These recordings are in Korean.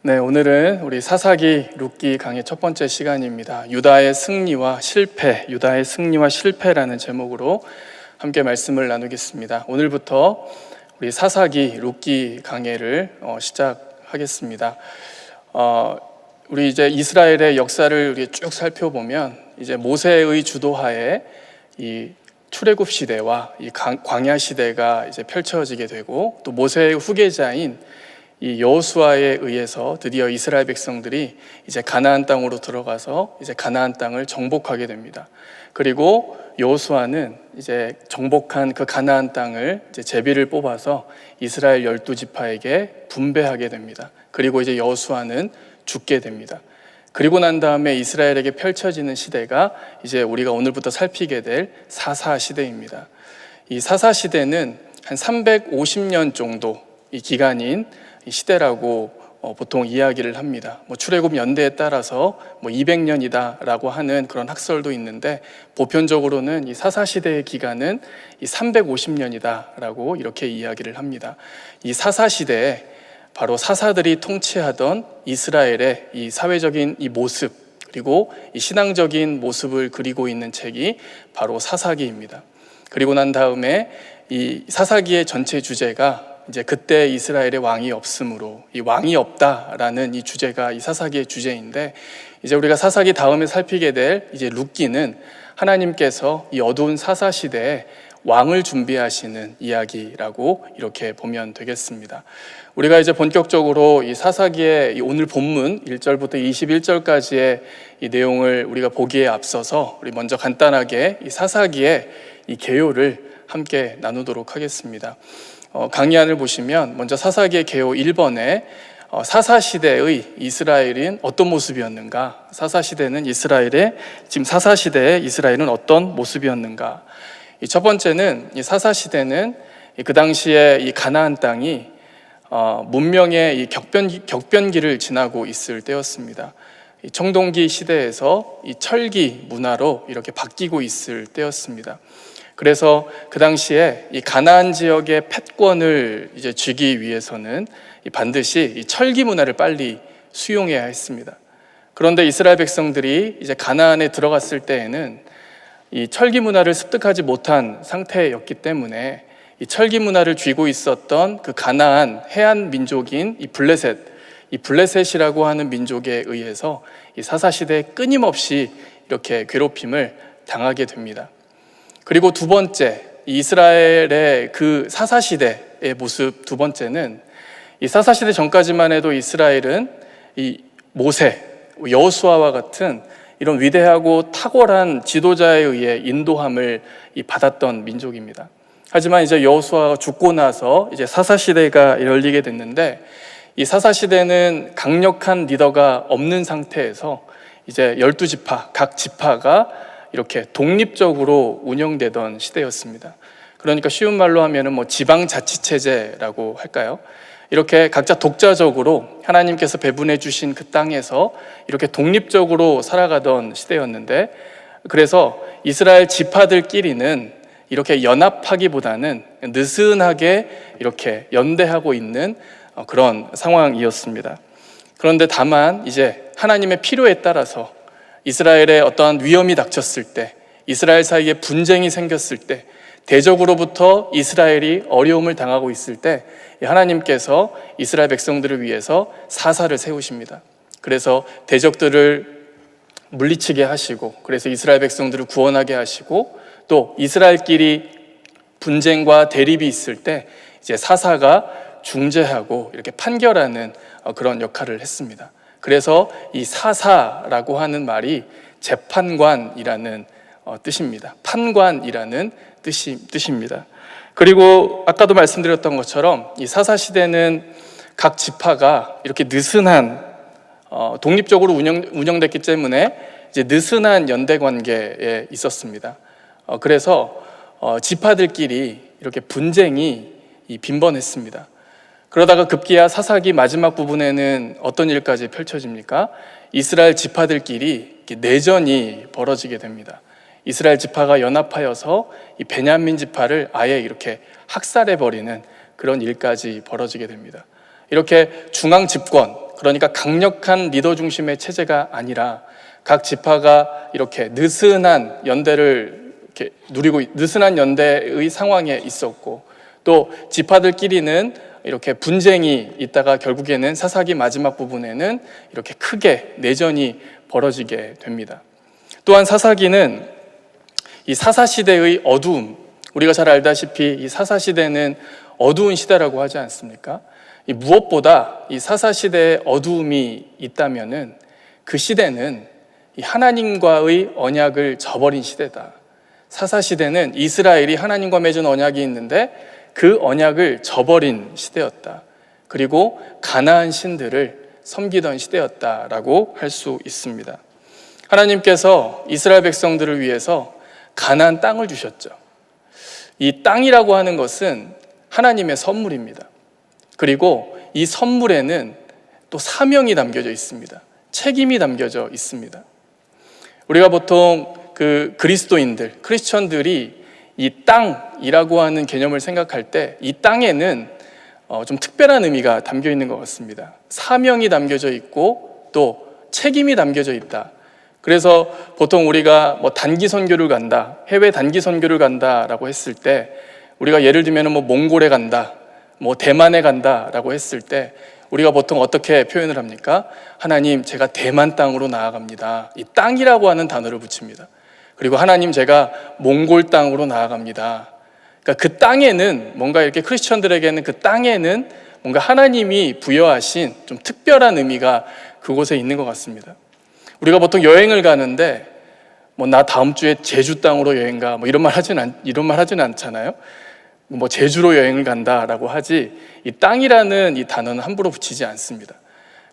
네, 오늘은 우리 사사기 룻기 강의 첫 번째 시간입니다. 유다의 승리와 실패라는 제목으로 함께 말씀을 나누겠습니다. 오늘부터 우리 사사기 룻기 강해를 시작하겠습니다. 우리 이제 이스라엘의 역사를 우리 쭉 살펴보면 이제 모세의 주도하에 이 출애굽 시대와 이 광야 시대가 이제 펼쳐지게 되고, 또 모세의 후계자인 이 여호수아에 의해서 드디어 이스라엘 백성들이 이제 가나안 땅으로 들어가서 이제 가나안 땅을 정복하게 됩니다. 그리고 여호수아는 이제 정복한 그 가나안 땅을 이제 제비를 뽑아서 이스라엘 12지파에게 분배하게 됩니다. 그리고 이제 여호수아는 죽게 됩니다. 그리고 난 다음에 이스라엘에게 펼쳐지는 시대가 이제 우리가 오늘부터 살피게 될 사사 시대입니다. 이 사사 시대는 한 350년 정도 이 기간인 이 시대라고 보통 이야기를 합니다. 출애굽 연대에 따라서 200년이다라고 하는 그런 학설도 있는데, 보편적으로는 이 사사 시대의 기간은 이 350년이다라고 이렇게 이야기를 합니다. 이 사사 시대에 바로 사사들이 통치하던 이스라엘의 이 사회적인 이 모습, 그리고 이 신앙적인 모습을 그리고 있는 책이 바로 사사기입니다. 그리고 난 다음에 이 사사기의 전체 주제가 이제 그때 이스라엘의 왕이 없으므로, 이 왕이 없다라는 이 주제가 이 사사기의 주제인데, 이제 우리가 사사기 다음에 살피게 될 이제 룻기는 하나님께서 이 어두운 사사 시대에 왕을 준비하시는 이야기라고 이렇게 보면 되겠습니다. 우리가 이제 본격적으로 이 사사기의 이 오늘 본문 1절부터 21절까지의 이 내용을 우리가 보기에 앞서서 우리 먼저 간단하게 이 사사기의 이 개요를 함께 나누도록 하겠습니다. 강의안을 보시면 먼저 사사기의 개요 1번에 사사시대의 이스라엘은 어떤 모습이었는가, 사사시대는 지금 사사시대의 이스라엘은 어떤 모습이었는가. 이 첫 번째는 이 사사시대는 그 당시에 이 가나안 땅이 문명의 이 격변기를 지나고 있을 때였습니다. 이 청동기 시대에서 이 철기 문화로 이렇게 바뀌고 있을 때였습니다. 그래서 그 당시에 이 가나안 지역의 패권을 이제 쥐기 위해서는 반드시 이 철기 문화를 빨리 수용해야 했습니다. 그런데 이스라엘 백성들이 이제 가나안에 들어갔을 때에는 이 철기 문화를 습득하지 못한 상태였기 때문에 이 철기 문화를 쥐고 있었던 그 가나안 해안 민족인 이 블레셋이라고 하는 민족에 의해서 이 사사시대에 끊임없이 이렇게 괴롭힘을 당하게 됩니다. 그리고 두 번째, 이스라엘의 그 사사시대의 모습 두 번째는, 이 사사시대 전까지만 해도 이스라엘은 이 모세, 여호수아와 같은 이런 위대하고 탁월한 지도자에 의해 인도함을 받았던 민족입니다. 하지만 이제 여호수아가 죽고 나서 이제 사사시대가 열리게 됐는데, 이 사사시대는 강력한 리더가 없는 상태에서 이제 12지파, 각 지파가 이렇게 독립적으로 운영되던 시대였습니다. 그러니까 쉬운 말로 하면은 지방자치체제라고 할까요? 이렇게 각자 독자적으로 하나님께서 배분해 주신 그 땅에서 이렇게 독립적으로 살아가던 시대였는데, 그래서 이스라엘 지파들끼리는 이렇게 연합하기보다는 느슨하게 이렇게 연대하고 있는 그런 상황이었습니다. 그런데 다만 이제 하나님의 필요에 따라서 이스라엘에 어떠한 위험이 닥쳤을 때, 이스라엘 사이에 분쟁이 생겼을 때, 대적으로부터 이스라엘이 어려움을 당하고 있을 때 하나님께서 이스라엘 백성들을 위해서 사사를 세우십니다. 그래서 대적들을 물리치게 하시고, 그래서 이스라엘 백성들을 구원하게 하시고, 또 이스라엘끼리 분쟁과 대립이 있을 때 이제 사사가 중재하고 이렇게 판결하는 그런 역할을 했습니다. 그래서 이 사사라고 하는 말이 재판관이라는 뜻입니다. 판관이라는 뜻입니다. 그리고 아까도 말씀드렸던 것처럼 이 사사 시대는 각 지파가 이렇게 느슨한 독립적으로 운영됐기 때문에 이제 느슨한 연대 관계에 있었습니다. 그래서 지파들끼리 이렇게 분쟁이 빈번했습니다. 그러다가 급기야 사사기 마지막 부분에는 어떤 일까지 펼쳐집니까? 이스라엘 지파들끼리 내전이 벌어지게 됩니다. 이스라엘 지파가 연합하여서 이 베냐민 지파를 아예 이렇게 학살해버리는 그런 일까지 벌어지게 됩니다. 이렇게 중앙 집권, 그러니까 강력한 리더 중심의 체제가 아니라 각 지파가 이렇게 느슨한 연대를 이렇게 누리고 느슨한 연대의 상황에 있었고, 또 지파들끼리는 이렇게 분쟁이 있다가 결국에는 사사기 마지막 부분에는 이렇게 크게 내전이 벌어지게 됩니다. 또한 사사기는 이 사사시대의 어두움, 우리가 잘 알다시피 이 사사시대는 어두운 시대라고 하지 않습니까? 이 무엇보다 이 사사시대에 어두움이 있다면은 그 시대는 이 하나님과의 언약을 저버린 시대다. 사사시대는 이스라엘이 하나님과 맺은 언약이 있는데 그 언약을 저버린 시대였다. 그리고 가나안 신들을 섬기던 시대였다라고 할 수 있습니다. 하나님께서 이스라엘 백성들을 위해서 가나안 땅을 주셨죠. 이 땅이라고 하는 것은 하나님의 선물입니다. 그리고 이 선물에는 또 사명이 담겨져 있습니다. 책임이 담겨져 있습니다. 우리가 보통 그리스도인들, 크리스천들이 이 땅이라고 하는 개념을 생각할 때 이 땅에는 좀 특별한 의미가 담겨 있는 것 같습니다. 사명이 담겨져 있고 또 책임이 담겨져 있다. 그래서 보통 우리가 뭐 단기 선교를 간다, 해외 단기 선교를 간다라고 했을 때, 우리가 예를 들면 뭐 몽골에 간다, 뭐 대만에 간다라고 했을 때 우리가 보통 어떻게 표현을 합니까? 하나님, 제가 대만 땅으로 나아갑니다. 이 땅이라고 하는 단어를 붙입니다. 그리고 하나님, 제가 몽골 땅으로 나아갑니다. 그러니까 그 땅에는 뭔가 이렇게 크리스천들에게는 그 땅에는 뭔가 하나님이 부여하신 좀 특별한 의미가 그곳에 있는 것 같습니다. 우리가 보통 여행을 가는데 뭐 나 다음 주에 제주 땅으로 여행 가, 뭐 이런 말 하진 않잖아요. 뭐 제주로 여행을 간다라고 하지, 이 땅이라는 이 단어는 함부로 붙이지 않습니다.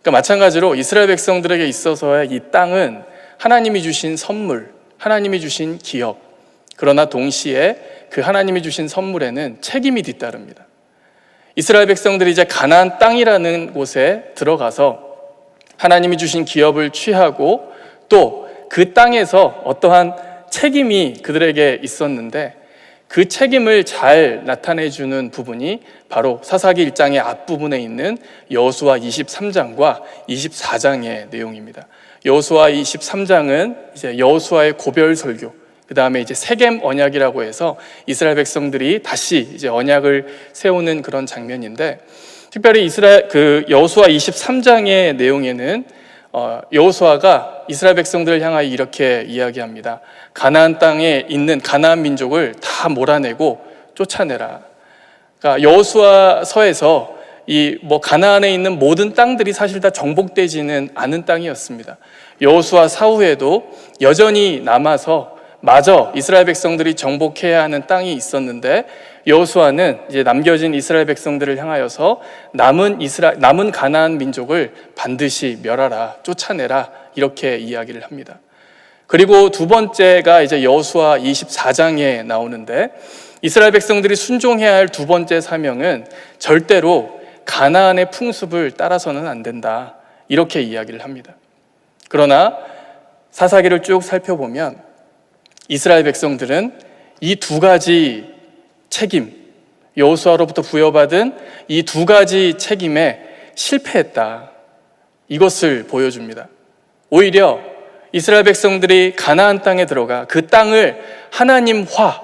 그러니까 마찬가지로 이스라엘 백성들에게 있어서의 이 땅은 하나님이 주신 선물, 하나님이 주신 기업, 그러나 동시에 그 하나님이 주신 선물에는 책임이 뒤따릅니다. 이스라엘 백성들이 이제 가나안 땅이라는 곳에 들어가서 하나님이 주신 기업을 취하고 또 그 땅에서 어떠한 책임이 그들에게 있었는데, 그 책임을 잘 나타내주는 부분이 바로 사사기 1장의 앞부분에 있는 여호수아 23장과 24장의 내용입니다. 여호수아 23장은 이제 여호수아의 고별 설교, 그 다음에 이제 세겜 언약이라고 해서 이스라엘 백성들이 다시 이제 언약을 세우는 그런 장면인데, 특별히 여호수아 23장의 내용에는 여호수아가 이스라엘 백성들을 향하여 이렇게 이야기합니다. 가나안 땅에 있는 가나안 민족을 다 몰아내고 쫓아내라. 그러니까 여호수아서에서 이 가나안에 있는 모든 땅들이 사실 다 정복되지는 않은 땅이었습니다. 여호수아 사후에도 여전히 남아서 마저 이스라엘 백성들이 정복해야 하는 땅이 있었는데, 여호수아는 이제 남겨진 이스라엘 백성들을 향하여서 남은 가나안 민족을 반드시 멸하라, 쫓아내라, 이렇게 이야기를 합니다. 그리고 두 번째가 이제 여호수아 24장에 나오는데, 이스라엘 백성들이 순종해야 할 두 번째 사명은 절대로 가나안의 풍습을 따라서는 안 된다, 이렇게 이야기를 합니다. 그러나 사사기를 쭉 살펴보면 이스라엘 백성들은 이 두 가지 책임, 여호수아로부터 부여받은 이 두 가지 책임에 실패했다, 이것을 보여줍니다. 오히려 이스라엘 백성들이 가나안 땅에 들어가 그 땅을 하나님화,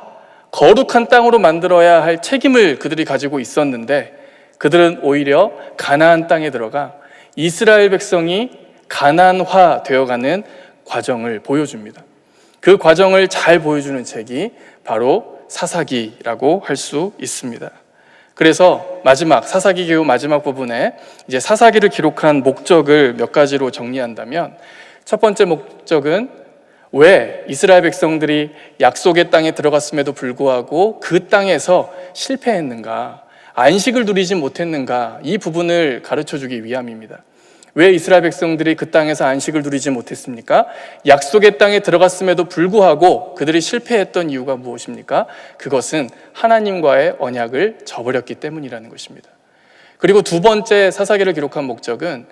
거룩한 땅으로 만들어야 할 책임을 그들이 가지고 있었는데, 그들은 오히려 가나안 땅에 들어가 이스라엘 백성이 가나안화 되어가는 과정을 보여줍니다. 그 과정을 잘 보여주는 책이 바로 사사기라고 할 수 있습니다. 그래서 사사기 기후 마지막 부분에 이제 사사기를 기록한 목적을 몇 가지로 정리한다면, 첫 번째 목적은 왜 이스라엘 백성들이 약속의 땅에 들어갔음에도 불구하고 그 땅에서 실패했는가, 안식을 누리지 못했는가, 이 부분을 가르쳐주기 위함입니다. 왜 이스라엘 백성들이 그 땅에서 안식을 누리지 못했습니까? 약속의 땅에 들어갔음에도 불구하고 그들이 실패했던 이유가 무엇입니까? 그것은 하나님과의 언약을 저버렸기 때문이라는 것입니다. 그리고 두 번째 사사기를 기록한 목적은,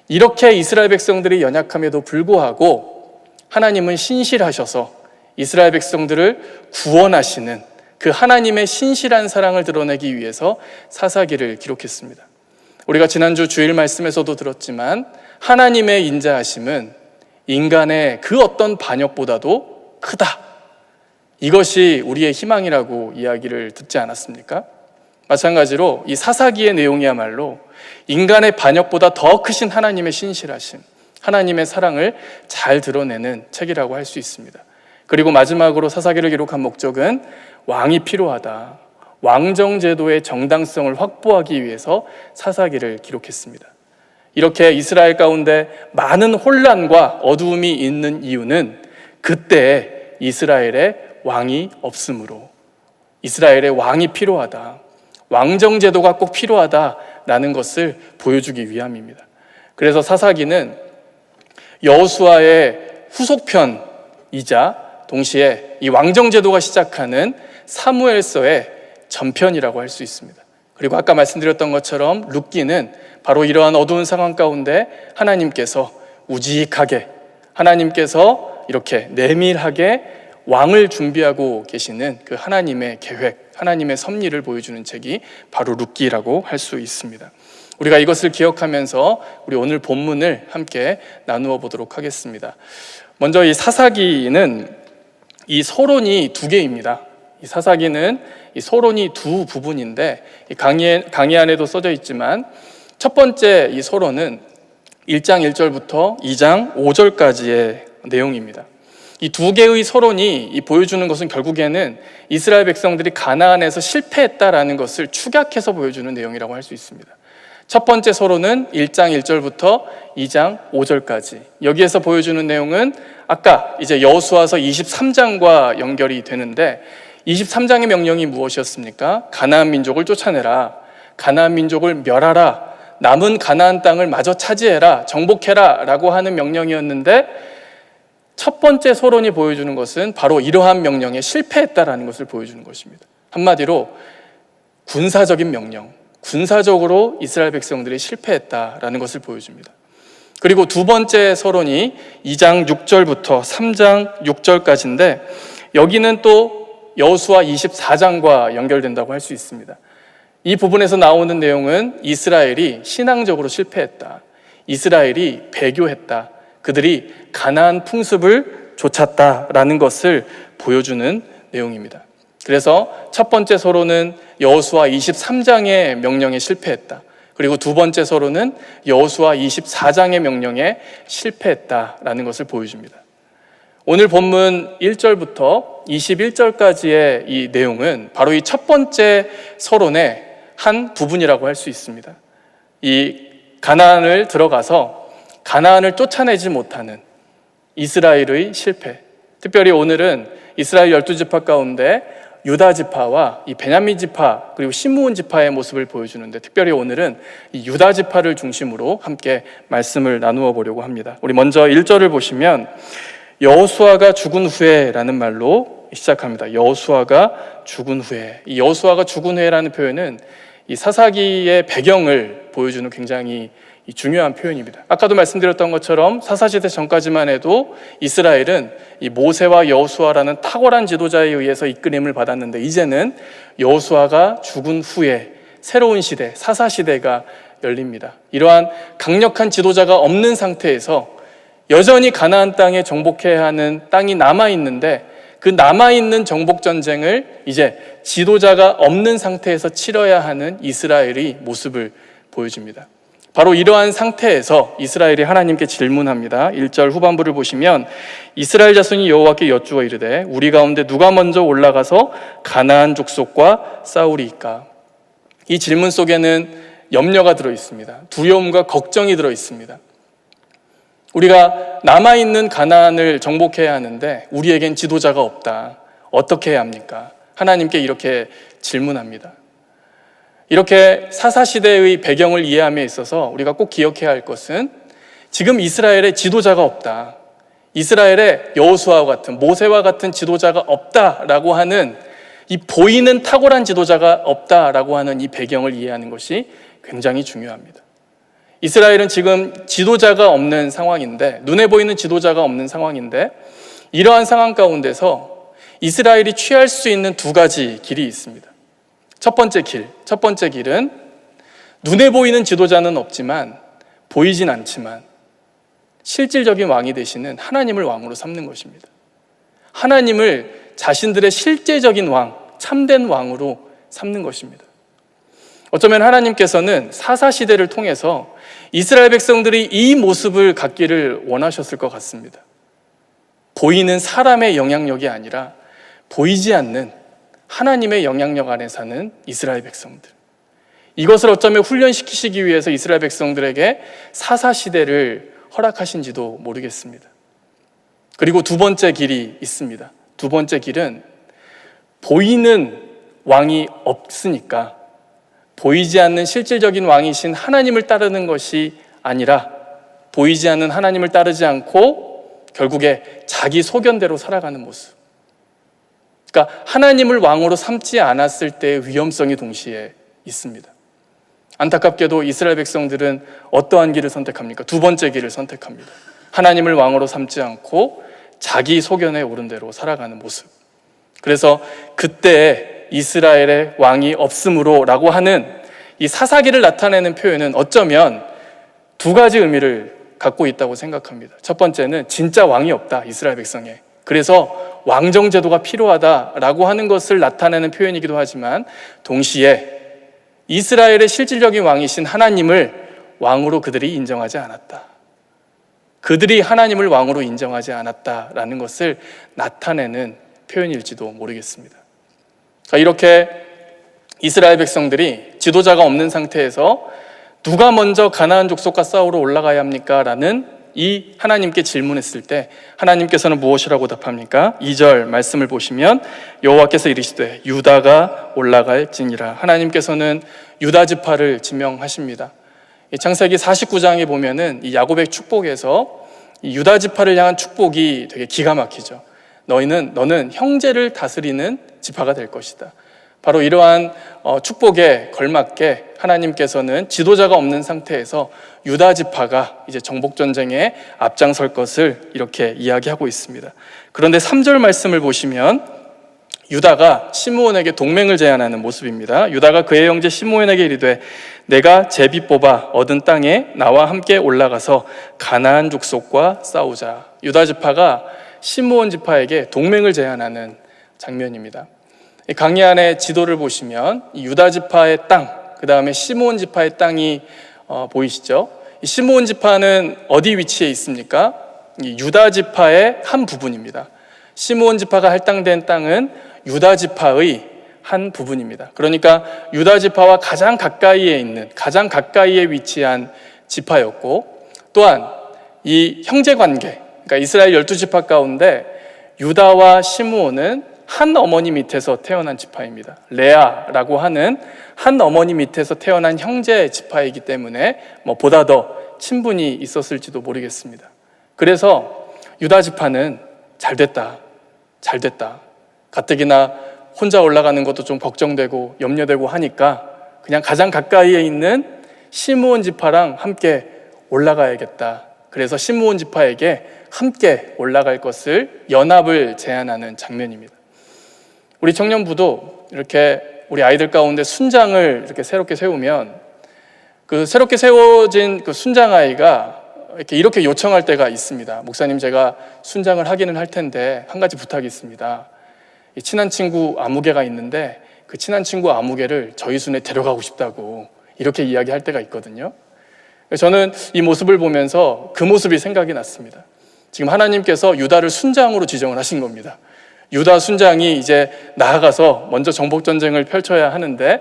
이렇게 이스라엘 백성들이 연약함에도 불구하고 하나님은 신실하셔서 이스라엘 백성들을 구원하시는 그 하나님의 신실한 사랑을 드러내기 위해서 사사기를 기록했습니다. 우리가 지난주 주일 말씀에서도 들었지만 하나님의 인자하심은 인간의 그 어떤 반역보다도 크다. 이것이 우리의 희망이라고 이야기를 듣지 않았습니까? 마찬가지로 이 사사기의 내용이야말로 인간의 반역보다 더 크신 하나님의 신실하심, 하나님의 사랑을 잘 드러내는 책이라고 할 수 있습니다. 그리고 마지막으로 사사기를 기록한 목적은 왕이 필요하다. 왕정제도의 정당성을 확보하기 위해서 사사기를 기록했습니다. 이렇게 이스라엘 가운데 많은 혼란과 어두움이 있는 이유는 그때 이스라엘에 왕이 없으므로, 이스라엘에 왕이 필요하다, 왕정제도가 꼭 필요하다라는 것을 보여주기 위함입니다. 그래서 사사기는 여호수아의 후속편이자 동시에 이 왕정제도가 시작하는 사무엘서의 전편이라고 할 수 있습니다. 그리고 아까 말씀드렸던 것처럼 룻기는 바로 이러한 어두운 상황 가운데 하나님께서 우직하게, 하나님께서 이렇게 내밀하게 왕을 준비하고 계시는 그 하나님의 계획, 하나님의 섭리를 보여주는 책이 바로 룻기라고 할 수 있습니다. 우리가 이것을 기억하면서 우리 오늘 본문을 함께 나누어 보도록 하겠습니다. 먼저 이 사사기는 이 서론이 두 개입니다. 이 사사기는 이 서론이 두 부분인데 강의 안에도 써져 있지만 첫 번째 이 서론은 1장 1절부터 2장 5절까지의 내용입니다. 이 두 개의 서론이 보여주는 것은 결국에는 이스라엘 백성들이 가나안에서 실패했다라는 것을 축약해서 보여주는 내용이라고 할 수 있습니다. 첫 번째 서론은 1장 1절부터 2장 5절까지. 여기에서 보여주는 내용은 아까 이제 여호수아서 23장과 연결이 되는데 23장의 명령이 무엇이었습니까? 가나안 민족을 쫓아내라. 가나안 민족을 멸하라. 남은 가나안 땅을 마저 차지해라. 정복해라. 라고 하는 명령이었는데 첫 번째 서론이 보여주는 것은 바로 이러한 명령에 실패했다라는 것을 보여주는 것입니다. 한마디로 군사적인 명령, 군사적으로 이스라엘 백성들이 실패했다라는 것을 보여줍니다. 그리고 두 번째 서론이 2장 6절부터 3장 6절까지인데 여기는 또 여호수아 24장과 연결된다고 할 수 있습니다. 이 부분에서 나오는 내용은 이스라엘이 신앙적으로 실패했다. 이스라엘이 배교했다. 그들이 가나안 풍습을 좇았다라는 것을 보여주는 내용입니다. 그래서 첫 번째 서론은 여호수아 23장의 명령에 실패했다. 그리고 두 번째 서론은 여호수아 24장의 명령에 실패했다라는 것을 보여줍니다. 오늘 본문 1절부터 21절까지의 이 내용은 바로 이 첫 번째 서론의 한 부분이라고 할 수 있습니다. 이 가나안을 들어가서 가나안을 쫓아내지 못하는 이스라엘의 실패, 특별히 오늘은 이스라엘 12지파 가운데 유다 지파와 이 베냐민 지파 그리고 시므온 지파의 모습을 보여주는데 특별히 오늘은 이 유다 지파를 중심으로 함께 말씀을 나누어 보려고 합니다. 우리 먼저 1절을 보시면 여호수아가 죽은 후에라는 말로 시작합니다. 여호수아가 죽은 후에. 이 여호수아가 죽은 후에라는 표현은 이 사사기의 배경을 보여주는 굉장히 중요한 표현입니다. 아까도 말씀드렸던 것처럼 사사시대 전까지만 해도 이스라엘은 이 모세와 여호수아라는 탁월한 지도자에 의해서 이끌림을 받았는데 이제는 여호수아가 죽은 후에 새로운 시대, 사사시대가 열립니다. 이러한 강력한 지도자가 없는 상태에서 여전히 가나안 땅에 정복해야 하는 땅이 남아있는데 그 남아있는 정복전쟁을 이제 지도자가 없는 상태에서 치러야 하는 이스라엘의 모습을 보여줍니다. 바로 이러한 상태에서 이스라엘이 하나님께 질문합니다. 1절 후반부를 보시면 이스라엘 자손이 여호와께 여쭈어 이르되 우리 가운데 누가 먼저 올라가서 가나안 족속과 싸우리이까? 이 질문 속에는 염려가 들어있습니다. 두려움과 걱정이 들어있습니다. 우리가 남아있는 가나안을 정복해야 하는데 우리에겐 지도자가 없다. 어떻게 해야 합니까? 하나님께 이렇게 질문합니다. 이렇게 사사시대의 배경을 이해함에 있어서 우리가 꼭 기억해야 할 것은 지금 이스라엘에 지도자가 없다. 이스라엘에 여호수아와 같은 모세와 같은 지도자가 없다라고 하는 이 보이는 탁월한 지도자가 없다라고 하는 이 배경을 이해하는 것이 굉장히 중요합니다. 이스라엘은 지금 지도자가 없는 상황인데 눈에 보이는 지도자가 없는 상황인데 이러한 상황 가운데서 이스라엘이 취할 수 있는 두 가지 길이 있습니다. 첫 번째 길은 눈에 보이는 지도자는 없지만, 보이진 않지만 실질적인 왕이 되시는 하나님을 왕으로 삼는 것입니다. 하나님을 자신들의 실제적인 왕, 참된 왕으로 삼는 것입니다. 어쩌면 하나님께서는 사사시대를 통해서 이스라엘 백성들이 이 모습을 갖기를 원하셨을 것 같습니다. 보이는 사람의 영향력이 아니라 보이지 않는 하나님의 영향력 안에 사는 이스라엘 백성들. 이것을 어쩌면 훈련시키시기 위해서 이스라엘 백성들에게 사사시대를 허락하신지도 모르겠습니다. 그리고 두 번째 길이 있습니다. 두 번째 길은 보이는 왕이 없으니까 보이지 않는 실질적인 왕이신 하나님을 따르는 것이 아니라 보이지 않는 하나님을 따르지 않고 결국에 자기 소견대로 살아가는 모습. 그러니까 하나님을 왕으로 삼지 않았을 때의 위험성이 동시에 있습니다. 안타깝게도 이스라엘 백성들은 어떠한 길을 선택합니까? 두 번째 길을 선택합니다. 하나님을 왕으로 삼지 않고 자기 소견에 오른 대로 살아가는 모습. 그래서 그때 이스라엘의 왕이 없으므로 라고 하는 이 사사기를 나타내는 표현은 어쩌면 두 가지 의미를 갖고 있다고 생각합니다. 첫 번째는 진짜 왕이 없다, 이스라엘 백성에. 그래서 왕정제도가 필요하다라고 하는 것을 나타내는 표현이기도 하지만 동시에 이스라엘의 실질적인 왕이신 하나님을 왕으로 그들이 인정하지 않았다. 그들이 하나님을 왕으로 인정하지 않았다라는 것을 나타내는 표현일지도 모르겠습니다. 이렇게 이스라엘 백성들이 지도자가 없는 상태에서 누가 먼저 가나안 족속과 싸우러 올라가야 합니까? 라는 이 하나님께 질문했을 때 하나님께서는 무엇이라고 답합니까? 2절 말씀을 보시면 여호와께서 이르시되 유다가 올라갈지니라. 하나님께서는 유다 지파를 지명하십니다. 창세기 49장에 보면은 이 야곱의 축복에서 이 유다 지파를 향한 축복이 되게 기가 막히죠. 너는 형제를 다스리는 지파가 될 것이다. 바로 이러한 축복에 걸맞게 하나님께서는 지도자가 없는 상태에서 유다 지파가 이제 정복 전쟁에 앞장설 것을 이렇게 이야기하고 있습니다. 그런데 3절 말씀을 보시면 유다가 시므온에게 동맹을 제안하는 모습입니다. 유다가 그의 형제 시므온에게 이르되 내가 제비 뽑아 얻은 땅에 나와 함께 올라가서 가나안 족속과 싸우자. 유다 지파가 시므온 지파에게 동맹을 제안하는 장면입니다. 강의 안에 지도를 보시면 유다 지파의 땅, 그 다음에 시므온 지파의 땅이 보이시죠? 이 시므온 지파는 어디 위치에 있습니까? 이 유다 지파의 한 부분입니다. 시므온 지파가 할당된 땅은 유다 지파의 한 부분입니다. 그러니까 유다 지파와 가장 가까이에 위치한 지파였고, 또한 이 형제 관계, 그러니까 이스라엘 12지파 가운데 유다와 시므온은 한 어머니 밑에서 태어난 지파입니다. 레아라고 하는 한 어머니 밑에서 태어난 형제 지파이기 때문에 보다 더 친분이 있었을지도 모르겠습니다. 그래서 유다 지파는 잘 됐다. 가뜩이나 혼자 올라가는 것도 좀 걱정되고 염려되고 하니까 그냥 가장 가까이에 있는 시므온 지파랑 함께 올라가야겠다. 그래서 시므온 지파에게 함께 올라갈 것을 연합을 제안하는 장면입니다. 우리 청년부도 이렇게 우리 아이들 가운데 순장을 이렇게 새롭게 세우면 그 새롭게 세워진 그 순장아이가 이렇게 요청할 때가 있습니다. 목사님, 제가 순장을 하기는 할 텐데 한 가지 부탁이 있습니다. 친한 친구 아무개가 있는데 그 친한 친구 아무개를 저희 순에 데려가고 싶다고 이렇게 이야기할 때가 있거든요. 저는 이 모습을 보면서 그 모습이 생각이 났습니다. 지금 하나님께서 유다를 순장으로 지정을 하신 겁니다. 유다 순장이 이제 나아가서 먼저 정복전쟁을 펼쳐야 하는데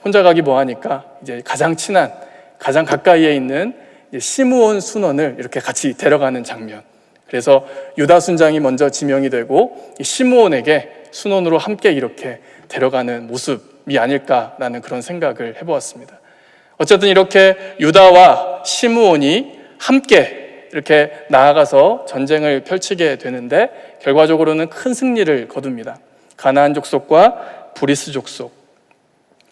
혼자 가기 뭐하니까 이제 가장 친한, 가장 가까이에 있는 시므온 순원을 이렇게 같이 데려가는 장면. 그래서 유다 순장이 먼저 지명이 되고 시므온에게 순원으로 함께 이렇게 데려가는 모습이 아닐까라는 그런 생각을 해보았습니다. 어쨌든 이렇게 유다와 시므온이 함께 이렇게 나아가서 전쟁을 펼치게 되는데 결과적으로는 큰 승리를 거둡니다. 가나안 족속과 브리스 족속.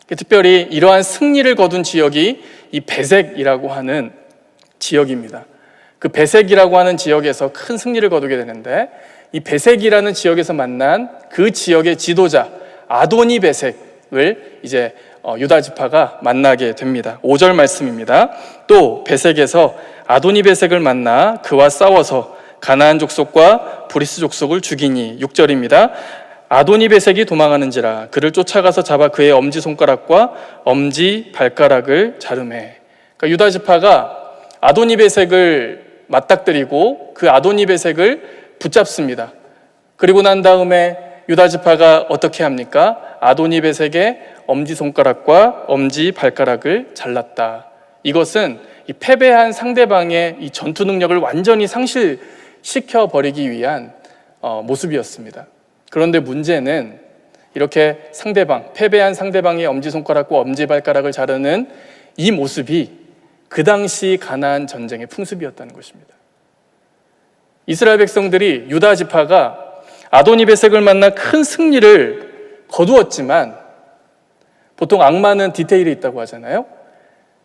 특별히 이러한 승리를 거둔 지역이 이 베색이라고 하는 지역입니다. 그 베색이라고 하는 지역에서 큰 승리를 거두게 되는데 이 베색이라는 지역에서 만난 그 지역의 지도자 아도니 베색을 이제 유다 지파가 만나게 됩니다. 5절 말씀입니다. 또 베색에서 아도니 베색을 만나 그와 싸워서 가나안 족속과 브리스 족속을 죽이니. 6절입니다. 아도니 베색이 도망하는지라 그를 쫓아가서 잡아 그의 엄지 손가락과 엄지 발가락을 자르매. 그러니까 유다 지파가 아도니 베색을 맞닥뜨리고 그 아도니 베색을 붙잡습니다. 그리고 난 다음에 유다 지파가 어떻게 합니까? 아도니 베색의 엄지손가락과 엄지 발가락을 잘랐다. 이것은 이 패배한 상대방의 이 전투 능력을 완전히 상실시켜 버리기 위한 모습이었습니다. 그런데 문제는 이렇게 패배한 상대방의 엄지손가락과 엄지발가락을 자르는 이 모습이 그 당시 가나안 전쟁의 풍습이었다는 것입니다. 이스라엘 백성들이 유다 지파가 아도니 베색을 만나 큰 승리를 거두었지만, 보통 악마는 디테일이 있다고 하잖아요.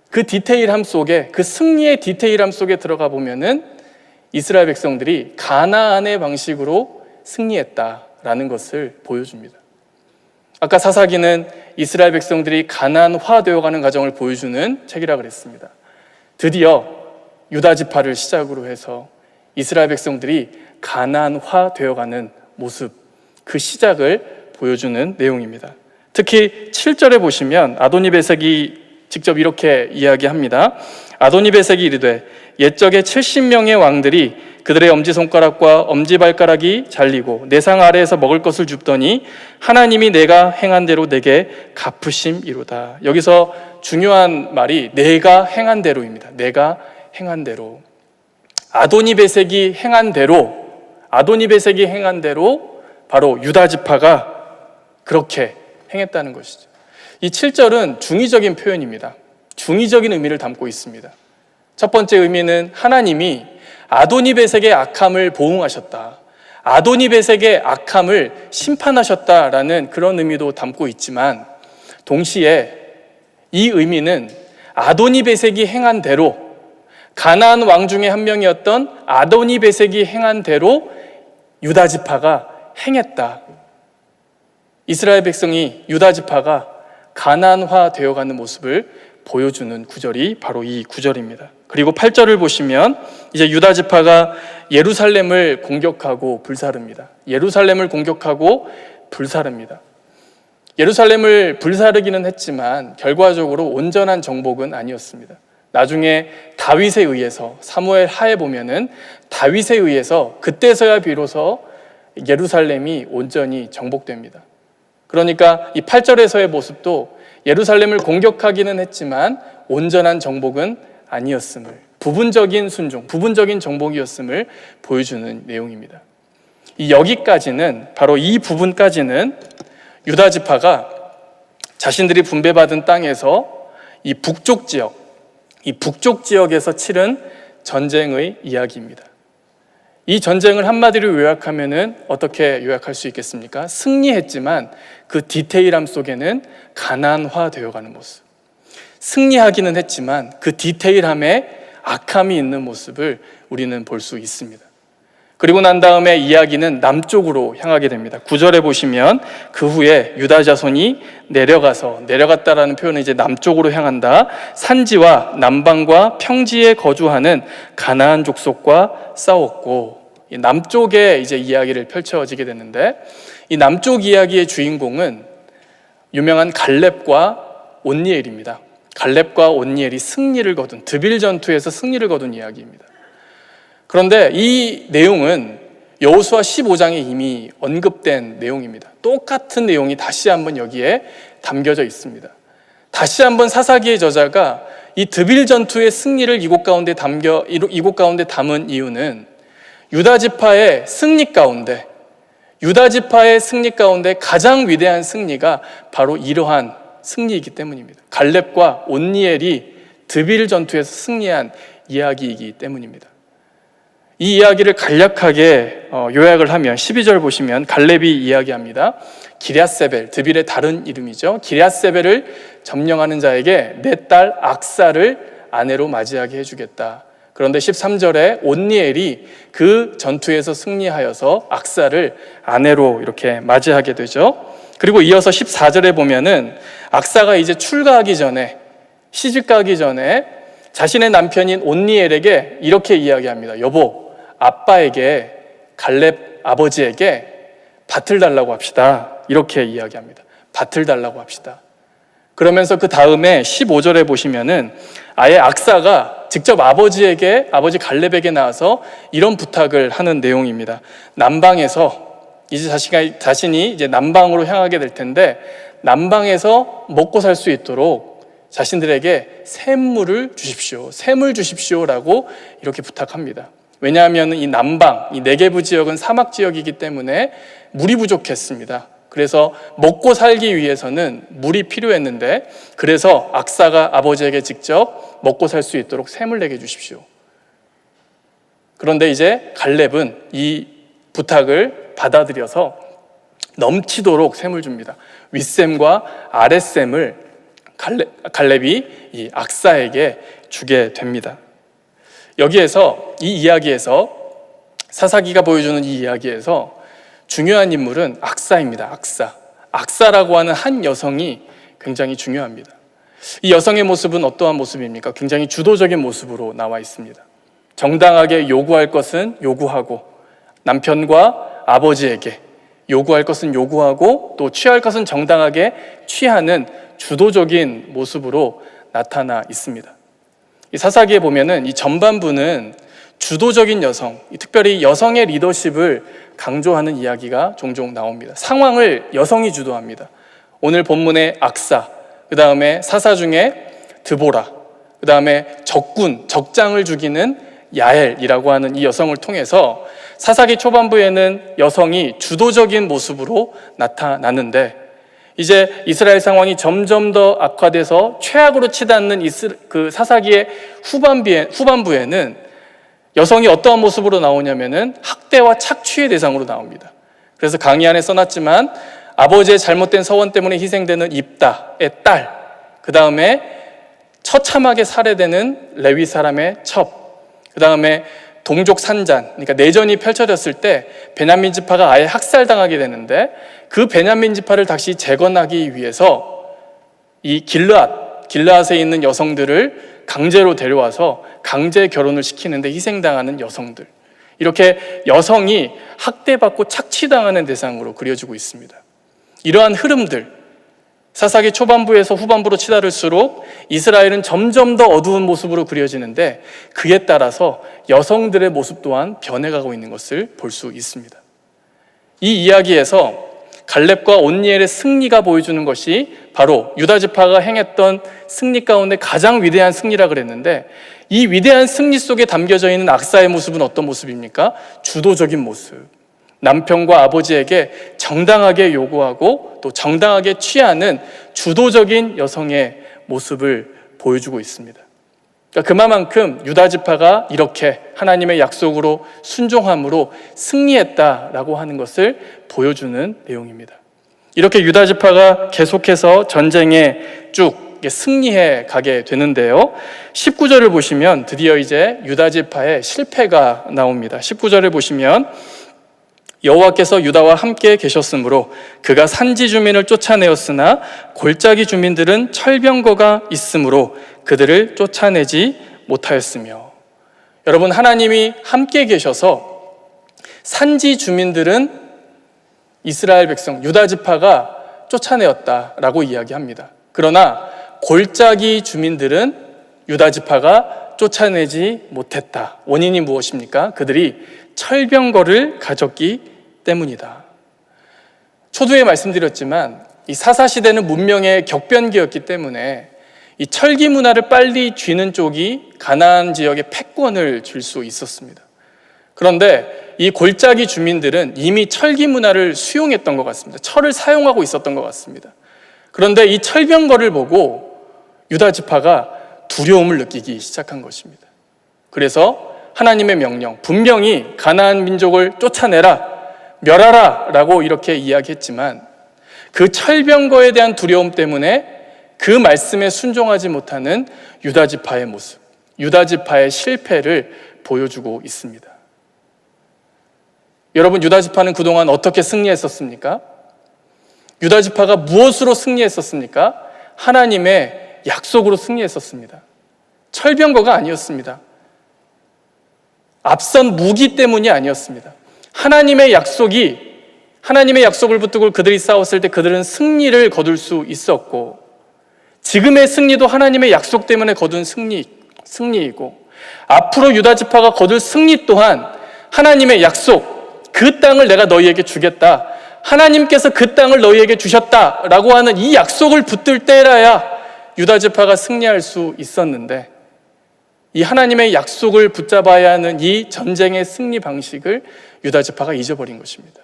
그 디테일함 속에, 그 승리의 디테일함 속에 들어가 보면은 이스라엘 백성들이 가나안의 방식으로 승리했다라는 것을 보여줍니다. 아까 사사기는 이스라엘 백성들이 가나안화 되어가는 과정을 보여주는 책이라 그랬습니다. 드디어 유다 지파를 시작으로 해서 이스라엘 백성들이 가나안화 되어가는 모습, 그 시작을 보여주는 내용입니다. 특히 7절에 보시면 아도니 베색이 직접 이렇게 이야기합니다. 아도니 베색이 이르되 옛적에 70명의 왕들이 그들의 엄지손가락과 엄지발가락이 잘리고 내 상 아래에서 먹을 것을 줍더니 하나님이 내가 행한 대로 내게 갚으심이로다. 여기서 중요한 말이 내가 행한 대로입니다. 내가 행한 대로. 아도니 베색이 행한 대로 바로 유다 지파가 그렇게 행했다는 것이죠. 이 7절은 중의적인 표현입니다. 중의적인 의미를 담고 있습니다. 첫 번째 의미는 하나님이 아도니 베색의 악함을 보응하셨다, 아도니 베색의 악함을 심판하셨다라는 그런 의미도 담고 있지만, 동시에 이 의미는 아도니 베색이 행한 대로, 가나안 왕 중에 한 명이었던 아도니 베색이 행한 대로 유다 지파가 행했다. 이스라엘 백성이, 유다 지파가 가나안화 되어가는 모습을 보여주는 구절이 바로 이 구절입니다. 그리고 8절을 보시면 이제 유다 지파가 예루살렘을 공격하고 불사릅니다. 예루살렘을 불사르기는 했지만 결과적으로 온전한 정복은 아니었습니다. 나중에 다윗에 의해서, 사무엘 하에 보면은 다윗에 의해서 그때서야 비로소 예루살렘이 온전히 정복됩니다. 그러니까 이 8절에서의 모습도 예루살렘을 공격하기는 했지만 온전한 정복은 아니었음을, 부분적인 순종, 부분적인 정복이었음을 보여주는 내용입니다. 여기까지는, 바로 이 부분까지는 유다 지파가 자신들이 분배받은 땅에서 이 북쪽 지역에서 치른 전쟁의 이야기입니다. 이 전쟁을 한마디로 요약하면은 어떻게 요약할 수 있겠습니까? 승리했지만 그 디테일함 속에는 가나안화 되어가는 모습. 승리하기는 했지만 그 디테일함에 악함이 있는 모습을 우리는 볼 수 있습니다. 그리고 난 다음에 이야기는 남쪽으로 향하게 됩니다. 9절에 보시면 그 후에 유다 자손이 내려갔다라는 표현은 이제 남쪽으로 향한다. 산지와 남방과 평지에 거주하는 가나안 족속과 싸웠고, 남쪽에 이제 이야기를 펼쳐지게 되는데, 이 남쪽 이야기의 주인공은 유명한 갈렙과 온니엘입니다. 갈렙과 온니엘이 승리를 거둔, 드빌 전투에서 승리를 거둔 이야기입니다. 그런데 이 내용은 여호수아 15장에 이미 언급된 내용입니다. 똑같은 내용이 다시 한번 여기에 담겨져 있습니다. 다시 한번 사사기의 저자가 이 드빌 전투의 승리를 이곳 가운데 담은 이유는 유다 지파의 승리 가운데 가장 위대한 승리가 바로 이러한 승리이기 때문입니다. 갈렙과 온니엘이 드빌 전투에서 승리한 이야기이기 때문입니다. 이 이야기를 간략하게 요약을 하면 12절 보시면 갈렙이 이야기합니다. 기럇세벨, 드빌의 다른 이름이죠. 기럇세벨을 점령하는 자에게 내 딸 악사를 아내로 맞이하게 해주겠다. 그런데 13절에 온니엘이 그 전투에서 승리하여서 악사를 아내로 이렇게 맞이하게 되죠. 그리고 이어서 14절에 보면은 악사가 이제 출가하기 전에, 시집가기 전에 자신의 남편인 온니엘에게 이렇게 이야기합니다. 여보, 아빠에게, 갈렙 아버지에게 밭을 달라고 합시다. 이렇게 이야기합니다. 밭을 달라고 합시다. 그러면서 그 다음에 15절에 보시면은 아예 악사가 직접 아버지에게, 아버지 갈렙에게 나와서 이런 부탁을 하는 내용입니다. 남방에서, 이제 자신이 이제 남방으로 향하게 될 텐데, 남방에서 먹고 살 수 있도록 자신들에게 샘물을 주십시오. 샘을 주십시오라고 이렇게 부탁합니다. 왜냐하면 이 남방, 이 네게브 지역은 사막 지역이기 때문에 물이 부족했습니다. 그래서 먹고 살기 위해서는 물이 필요했는데, 그래서 악사가 아버지에게 직접 먹고 살 수 있도록 샘을 내게 주십시오. 그런데 이제 갈렙은 이 부탁을 받아들여서 넘치도록 샘을 줍니다. 윗샘과 아랫샘을 갈렙이 이 악사에게 주게 됩니다. 여기에서, 이 이야기에서, 사사기가 보여주는 이 이야기에서 중요한 인물은 악사입니다. 악사라고 하는 한 여성이 굉장히 중요합니다. 이 여성의 모습은 어떠한 모습입니까? 굉장히 주도적인 모습으로 나와 있습니다. 정당하게 요구할 것은 요구하고, 남편과 아버지에게 요구할 것은 요구하고, 또 취할 것은 정당하게 취하는 주도적인 모습으로 나타나 있습니다. 이 사사기에 보면은 이 전반부는 주도적인 여성, 특별히 여성의 리더십을 강조하는 이야기가 종종 나옵니다. 상황을 여성이 주도합니다. 오늘 본문의 악사, 그 다음에 사사 중에 드보라, 그 다음에 적장을 죽이는 야엘이라고 하는 이 여성을 통해서 사사기 초반부에는 여성이 주도적인 모습으로 나타나는데, 이제 이스라엘 상황이 점점 더 악화돼서 최악으로 치닫는 그 사사기의 후반부에는 여성이 어떠한 모습으로 나오냐면은 학대와 착취의 대상으로 나옵니다. 그래서 강의 안에 써놨지만 아버지의 잘못된 서원 때문에 희생되는 입다의 딸, 그 다음에 처참하게 살해되는 레위 사람의 첩, 그 다음에 동족 산잔, 그러니까 내전이 펼쳐졌을 때 베냐민 지파가 아예 학살당하게 되는데, 그 베냐민 지파를 다시 재건하기 위해서 이 길르앗에 있는 여성들을 강제로 데려와서 강제 결혼을 시키는데 희생당하는 여성들, 이렇게 여성이 학대받고 착취당하는 대상으로 그려지고 있습니다. 이러한 흐름들, 사사기 초반부에서 후반부로 치달을수록 이스라엘은 점점 더 어두운 모습으로 그려지는데, 그에 따라서 여성들의 모습 또한 변해가고 있는 것을 볼 수 있습니다. 이 이야기에서 갈렙과 온니엘의 승리가 보여주는 것이 바로 유다 지파가 행했던 승리 가운데 가장 위대한 승리라 그랬는데, 이 위대한 승리 속에 담겨져 있는 악사의 모습은 어떤 모습입니까? 주도적인 모습. 남편과 아버지에게 정당하게 요구하고 또 정당하게 취하는 주도적인 여성의 모습을 보여주고 있습니다. 그러니까 그만큼 유다 지파가 이렇게 하나님의 약속으로 순종함으로 승리했다라고 하는 것을 보여주는 내용입니다. 이렇게 유다 지파가 계속해서 전쟁에 쭉 승리해 가게 되는데요, 19절을 보시면 드디어 이제 유다 지파의 실패가 나옵니다. 19절을 보시면 여호와께서 유다와 함께 계셨으므로 그가 산지 주민을 쫓아내었으나 골짜기 주민들은 철병거가 있으므로 그들을 쫓아내지 못하였으며. 여러분, 하나님이 함께 계셔서 산지 주민들은 이스라엘 백성 유다 지파가 쫓아내었다라고 이야기합니다. 그러나 골짜기 주민들은 유다 지파가 쫓아내지 못했다. 원인이 무엇입니까? 그들이 철병거를 가졌기 때문이다. 초두에 말씀드렸지만 이 사사시대는 문명의 격변기였기 때문에 이 철기 문화를 빨리 쥐는 쪽이 가나안 지역에 패권을 줄 수 있었습니다. 그런데 이 골짜기 주민들은 이미 철기 문화를 수용했던 것 같습니다. 철을 사용하고 있었던 것 같습니다. 그런데 이 철병거를 보고 유다 지파가 두려움을 느끼기 시작한 것입니다. 그래서 하나님의 명령, 분명히 가나안 민족을 쫓아내라, 멸하라 라고 이렇게 이야기했지만, 그 철병거에 대한 두려움 때문에 그 말씀에 순종하지 못하는 유다 지파의 모습, 유다 지파의 실패를 보여주고 있습니다. 여러분, 유다 지파는 그동안 어떻게 승리했었습니까? 유다 지파가 무엇으로 승리했었습니까? 하나님의 약속으로 승리했었습니다. 철병거가 아니었습니다. 앞선 무기 때문이 아니었습니다. 하나님의 약속을 붙들고 그들이 싸웠을 때 그들은 승리를 거둘 수 있었고, 지금의 승리도 하나님의 약속 때문에 거둔 승리이고, 앞으로 유다 지파가 거둘 승리 또한 하나님의 약속, 그 땅을 내가 너희에게 주겠다, 하나님께서 그 땅을 너희에게 주셨다라고 하는 이 약속을 붙들 때라야 유다 지파가 승리할 수 있었는데, 이 하나님의 약속을 붙잡아야 하는 이 전쟁의 승리 방식을 유다 지파가 잊어버린 것입니다.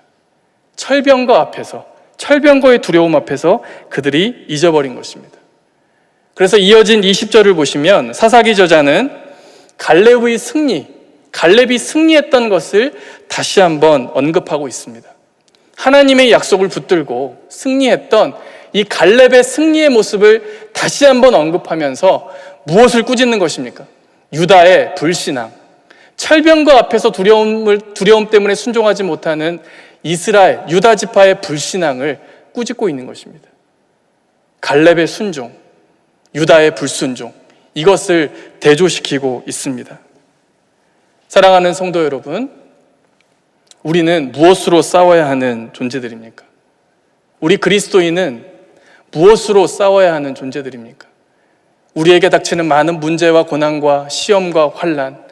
철병거의 두려움 앞에서 그들이 잊어버린 것입니다. 그래서 이어진 20절을 보시면 사사기 저자는 갈렙이 승리했던 것을 다시 한번 언급하고 있습니다. 하나님의 약속을 붙들고 승리했던 이 갈렙의 승리의 모습을 다시 한번 언급하면서 무엇을 꾸짖는 것입니까? 유다의 불신앙, 철병거 앞에서 두려움 때문에 순종하지 못하는 유다 지파의 불신앙을 꾸짖고 있는 것입니다. 갈렙의 순종, 유다의 불순종, 이것을 대조시키고 있습니다. 사랑하는 성도 여러분, 우리는 무엇으로 싸워야 하는 존재들입니까? 우리 그리스도인은 무엇으로 싸워야 하는 존재들입니까? 우리에게 닥치는 많은 문제와 고난과 시험과 환난,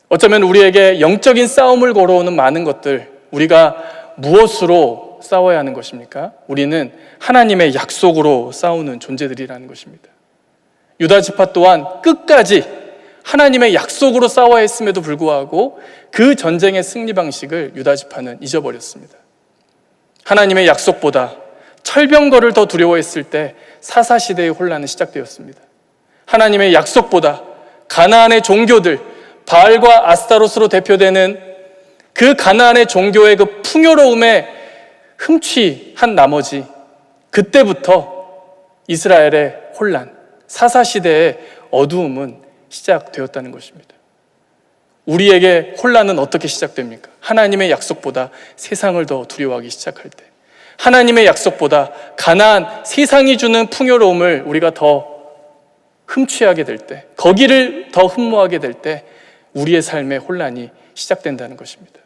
어쩌면 우리에게 영적인 싸움을 걸어오는 많은 것들, 우리가 무엇으로 싸워야 하는 것입니까? 우리는 하나님의 약속으로 싸우는 존재들이라는 것입니다. 유다 지파 또한 끝까지 하나님의 약속으로 싸워야 했음에도 불구하고 그 전쟁의 승리 방식을 유다 지파는 잊어버렸습니다. 하나님의 약속보다 철병거를 더 두려워했을 때 사사시대의 혼란은 시작되었습니다. 하나님의 약속보다 가나안의 종교들, 바알과 아스타롯으로 대표되는 그 가나안의 종교의 그 풍요로움에 흠취한 나머지, 그때부터 이스라엘의 혼란, 사사시대의 어두움은 시작되었다는 것입니다. 우리에게 혼란은 어떻게 시작됩니까? 하나님의 약속보다 세상을 더 두려워하기 시작할 때, 하나님의 약속보다 가나안, 세상이 주는 풍요로움을 우리가 더 흠취하게 될 때, 거기를 더 흠모하게 될 때 우리의 삶의 혼란이 시작된다는 것입니다.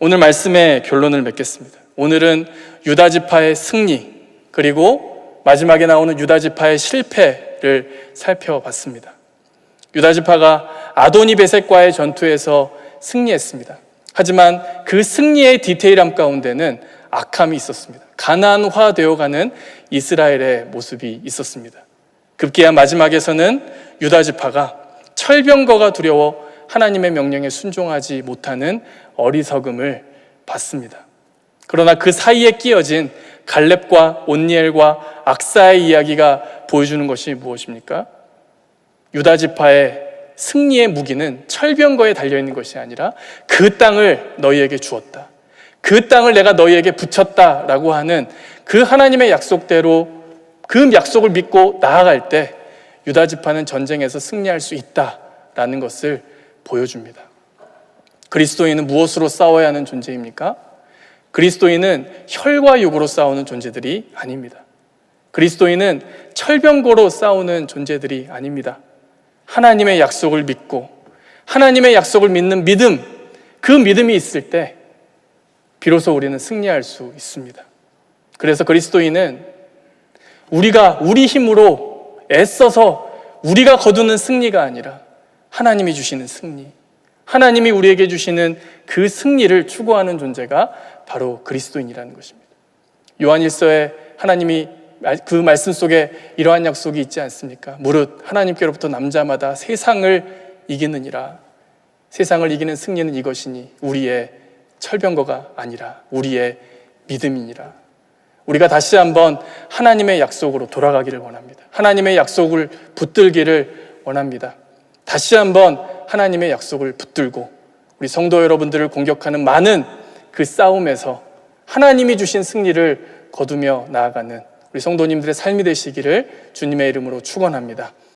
오늘 말씀의 결론을 맺겠습니다. 오늘은 유다 지파의 승리, 그리고 마지막에 나오는 유다 지파의 실패를 살펴봤습니다. 유다 지파가 아도니베섹과의 전투에서 승리했습니다. 하지만 그 승리의 디테일함 가운데는 악함이 있었습니다. 가나안화되어가는 이스라엘의 모습이 있었습니다. 급기야 마지막에서는 유다 지파가 철병거가 두려워 하나님의 명령에 순종하지 못하는 어리석음을 받습니다. 그러나 그 사이에 끼어진 갈렙과 온니엘과 악사의 이야기가 보여주는 것이 무엇입니까? 유다 지파의 승리의 무기는 철병거에 달려있는 것이 아니라 그 땅을 너희에게 주었다, 그 땅을 내가 너희에게 붙였다라고 하는 그 하나님의 약속대로 그 약속을 믿고 나아갈 때 유다 지파는 전쟁에서 승리할 수 있다라는 것을 보여줍니다. 그리스도인은 무엇으로 싸워야 하는 존재입니까? 그리스도인은 혈과 육으로 싸우는 존재들이 아닙니다. 그리스도인은 철병거로 싸우는 존재들이 아닙니다. 하나님의 약속을 믿고 하나님의 약속을 믿는 믿음, 그 믿음이 있을 때 비로소 우리는 승리할 수 있습니다. 그래서 그리스도인은 우리 힘으로 애써서 우리가 거두는 승리가 아니라 하나님이 주시는 승리, 하나님이 우리에게 주시는 그 승리를 추구하는 존재가 바로 그리스도인이라는 것입니다. 요한일서에 하나님이 그 말씀 속에 이러한 약속이 있지 않습니까? 무릇 하나님께로부터 남자마다 세상을 이기느니라. 세상을 이기는 승리는 이것이니 우리의 철병거가 아니라 우리의 믿음이니라. 우리가 다시 한번 하나님의 약속으로 돌아가기를 원합니다. 하나님의 약속을 붙들기를 원합니다. 다시 한번 하나님의 약속을 붙들고 우리 성도 여러분들을 공격하는 많은 그 싸움에서 하나님이 주신 승리를 거두며 나아가는 우리 성도님들의 삶이 되시기를 주님의 이름으로 축원합니다.